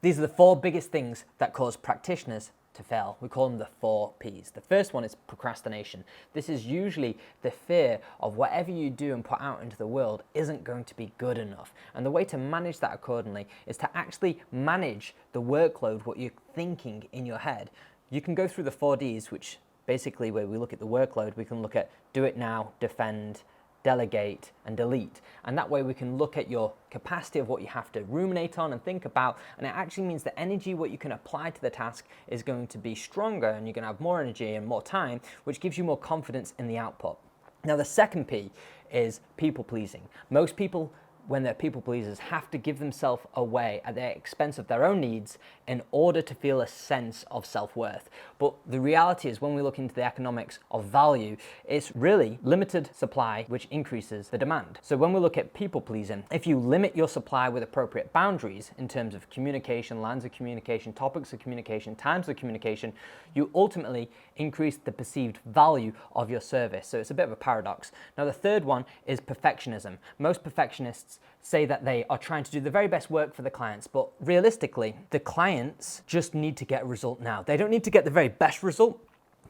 These are the 4 biggest things that cause practitioners to fail. We call them the 4 Ps. The first one is procrastination. This is usually the fear of whatever you do and put out into the world isn't going to be good enough. And the way to manage that accordingly is to actually manage the workload, what you're thinking in your head. You can go through the 4 Ds, which basically where we look at the workload, we can look at do it now, defend, delegate, and delete. And that way we can look at your capacity of what you have to ruminate on and think about, and it actually means the energy what you can apply to the task is going to be stronger, and you're going to have more energy and more time, which gives you more confidence in the output. Now the second P is people pleasing. Most people, when they're people pleasers, have to give themselves away at the expense of their own needs in order to feel a sense of self-worth. But the reality is, when we look into the economics of value, it's really limited supply which increases the demand. So when we look at people pleasing, if you limit your supply with appropriate boundaries in terms of communication, lines of communication, topics of communication, times of communication, you ultimately increase the perceived value of your service. So it's a bit of a paradox. Now the third one is perfectionism. Most perfectionists say that they are trying to do the very best work for the clients, but realistically, the clients just need to get a result now. They don't need to get the very best result,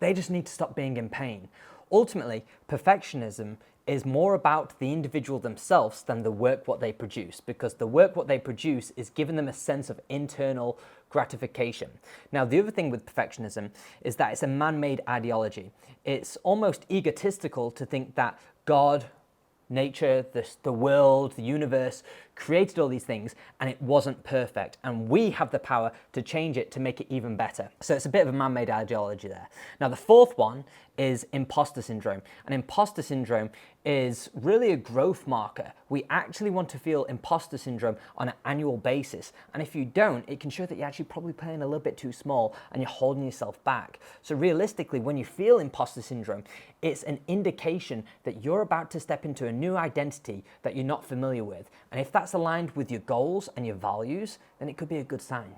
they just need to stop being in pain. Ultimately, perfectionism is more about the individual themselves than the work what they produce, because the work what they produce is giving them a sense of internal gratification. Now, the other thing with perfectionism is that it's a man-made ideology. It's almost egotistical to think that God, nature, the world, the universe created all these things and it wasn't perfect, and we have the power to change it to make it even better. So it's a bit of a man-made ideology there. Now the fourth one is imposter syndrome, and imposter syndrome is really a growth marker. We actually want to feel imposter syndrome on an annual basis, and if you don't, it can show that you're actually probably playing a little bit too small and you're holding yourself back. So realistically, when you feel imposter syndrome, it's an indication that you're about to step into a new identity that you're not familiar with, and if that's aligned with your goals and your values, then it could be a good sign.